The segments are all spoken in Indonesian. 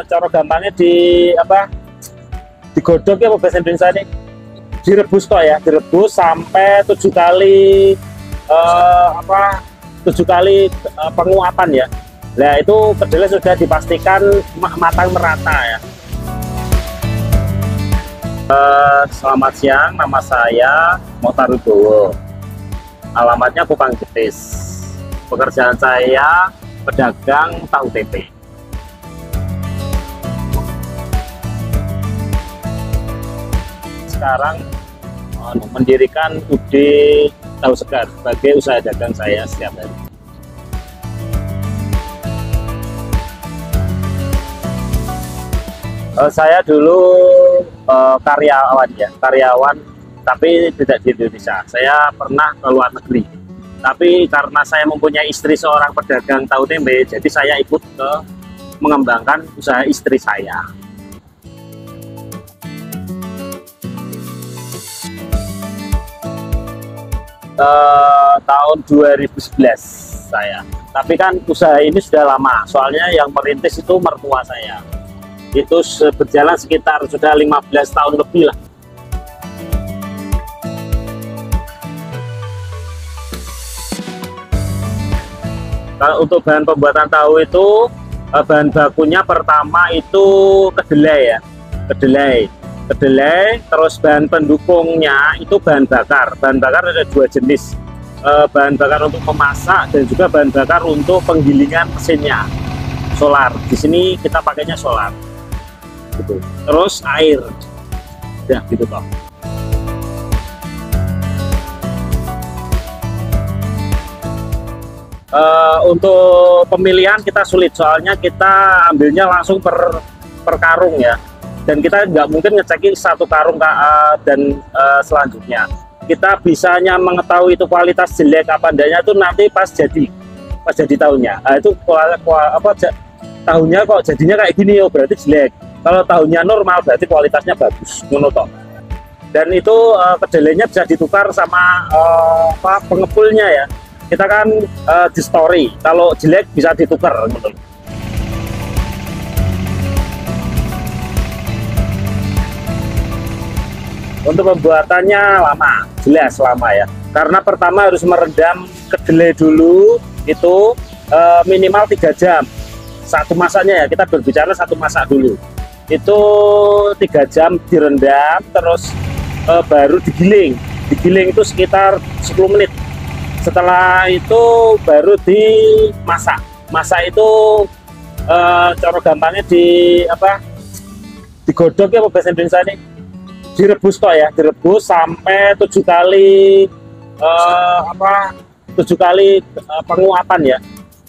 cara gampangnya digodok ya bahasa Indonesia ini, direbus toh ya, direbus sampai 7 kali 7 kali penguapan ya. Nah itu kedelai sudah dipastikan matang merata ya. Selamat siang, nama saya Mohtar Wibowo, alamatnya Kupang Jetis. Pekerjaan saya pedagang tahu tempe. Sekarang mendirikan UD Tahu Segar sebagai usaha dagang saya setiap hari. Saya dulu karyawan tapi tidak di Indonesia. Saya pernah ke luar negeri, tapi karena saya mempunyai istri seorang pedagang tahu tempe, jadi saya ikut mengembangkan usaha istri saya. Tahun 2011 saya, tapi kan usaha ini sudah lama, soalnya yang merintis itu mertua saya. Itu berjalan sekitar sudah 15 tahun lebih lah. Kalau untuk bahan pembuatan tahu itu, bahan bakunya pertama itu kedelai ya, kedelai, terus bahan pendukungnya itu bahan bakar. Bahan bakar ada 2 jenis, bahan bakar untuk memasak dan juga bahan bakar untuk penggilingan mesinnya, solar. Di sini kita pakainya solar gitu. Terus air ya gitu toh. Untuk pemilihan kita sulit, soalnya kita ambilnya langsung per karung ya, dan kita nggak mungkin ngecekin satu karung dan selanjutnya. Kita bisanya mengetahui itu kualitas jelek apa adanya itu nanti pas jadi tahunnya. Itu tahunnya kok jadinya kayak gini, oh berarti jelek. Kalau tahunnya normal berarti kualitasnya bagus, monoton. Dan itu kedelainya bisa ditukar sama pengepulnya ya. Kita kan di story, kalau jelek bisa ditukar. Untuk pembuatannya lama, jelas lama ya. Karena pertama harus merendam kedelai dulu, itu minimal 3 jam. Satu masaknya ya, kita berbicara satu masak dulu. Itu 3 jam direndam, terus baru digiling. Digiling itu sekitar 10 menit. Setelah itu baru dimasak. Masak itu cara gampangnya digodok ya bahasa Indonesia ini, direbus toh ya, direbus sampai 7 kali 7 kali penguapan ya.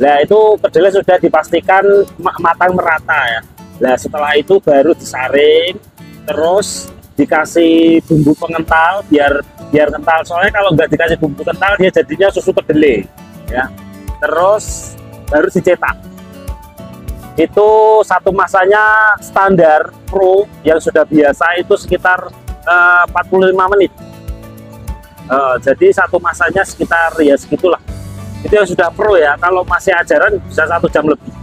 Nah itu kedelai sudah dipastikan matang merata ya. Nah setelah itu baru disaring, terus dikasih bumbu pengental biar kental. Soalnya kalau nggak dikasih bumbu kental dia jadinya susu kedelai ya. Terus baru dicetak. Itu satu masanya standar pro yang sudah biasa itu sekitar 45 menit. Jadi satu masanya sekitar ya segitulah. Itu yang sudah pro ya. Kalau masih ajaran bisa 1 jam lebih.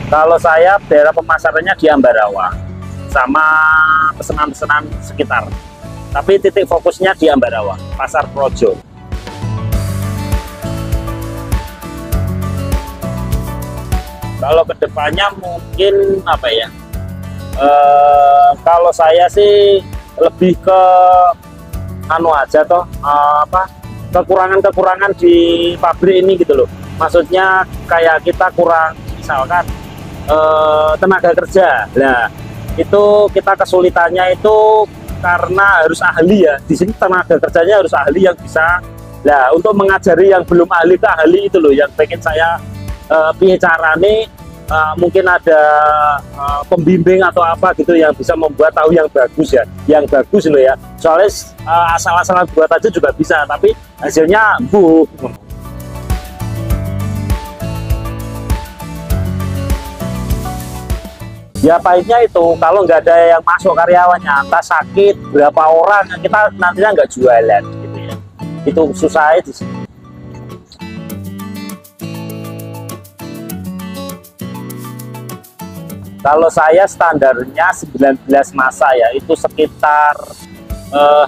Kalau saya daerah pemasarannya di Ambarawa sama pesanan-pesanan sekitar, tapi titik fokusnya di Ambarawa, Pasar Projo. Kalau kedepannya mungkin apa ya, kalau saya sih lebih ke anu aja toh, kekurangan di pabrik ini gitu loh. Maksudnya kayak kita kurang, misalkan tenaga kerja. Nah itu kita kesulitannya itu karena harus ahli ya. Di sini tenaga kerjanya harus ahli yang bisa. Nah untuk mengajari yang belum ahli ke ahli itu loh yang pengen saya piye carane, mungkin ada pembimbing atau apa gitu yang bisa membuat tahu yang bagus ya, yang bagus loh ya. Soalnya asal-asalan buat aja juga bisa, tapi hasilnya bu. Ya pahitnya itu kalau nggak ada yang masuk karyawannya, entah sakit berapa orang, kita nantinya nggak jualan gitu ya. Itu susahnya di sini. Kalau saya standarnya 19 masa ya, itu sekitar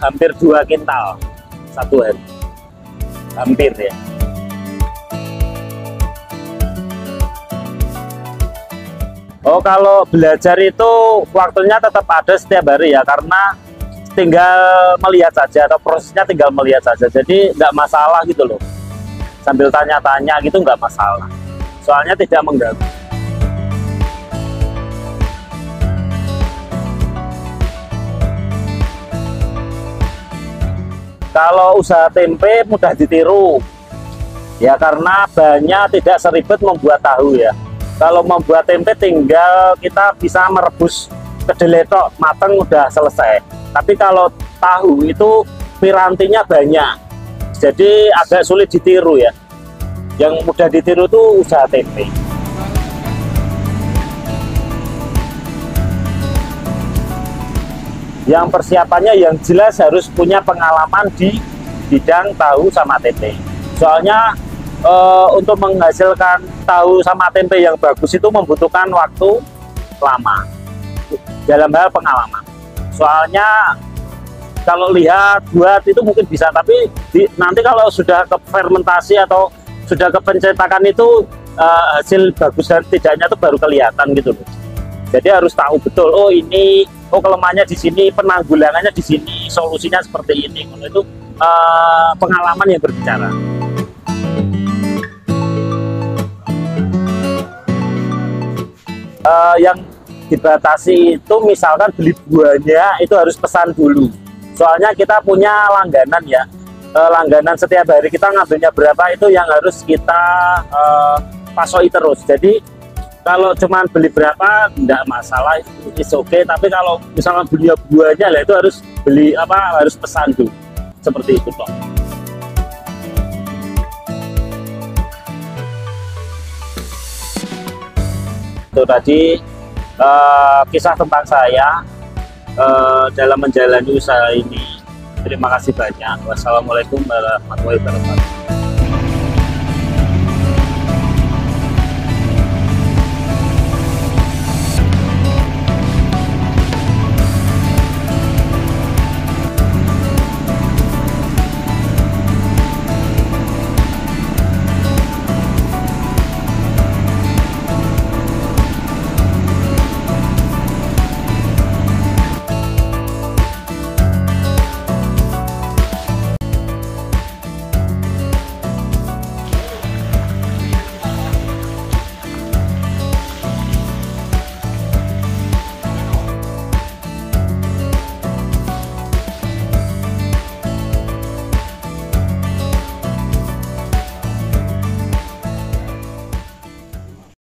hampir 2 kintal satu hari. Hampir ya. Oh, kalau belajar itu waktunya tetap ada setiap hari ya, karena tinggal melihat saja, atau prosesnya tinggal melihat saja. Jadi nggak masalah gitu loh. Sambil tanya-tanya gitu nggak masalah. Soalnya tidak mengganggu. Kalau usaha tempe mudah ditiru ya, karena bahannya tidak seribet membuat tahu ya. Kalau membuat tempe tinggal kita bisa merebus kedelai tok, mateng udah selesai. Tapi kalau tahu itu pirantinya banyak, jadi agak sulit ditiru ya. Yang mudah ditiru itu usaha tempe. Yang persiapannya yang jelas harus punya pengalaman di bidang tahu sama tempe. Soalnya untuk menghasilkan tahu sama tempe yang bagus itu membutuhkan waktu lama dalam hal pengalaman. Soalnya kalau lihat buat itu mungkin bisa, tapi nanti kalau sudah ke fermentasi atau sudah ke pencetakan itu hasil bagus dan tidaknya itu baru kelihatan gitu loh. Jadi harus tahu betul, oh ini, oh kelemahannya di sini, penanggulangannya di sini, solusinya seperti ini. Kalau itu pengalaman yang berbicara. Yang dibatasi itu misalkan beli buahnya itu harus pesan dulu. Soalnya kita punya langganan ya, langganan setiap hari kita ngambilnya berapa itu yang harus kita pasoi terus. Jadi kalau cuman beli berapa enggak masalah, it's okay. Tapi kalau misalnya beli buahnya lah itu harus beli harus pesan dulu. Seperti itu toh. Itu tadi kisah tentang saya dalam menjalani usaha ini. Terima kasih banyak. Wassalamualaikum warahmatullahi wabarakatuh.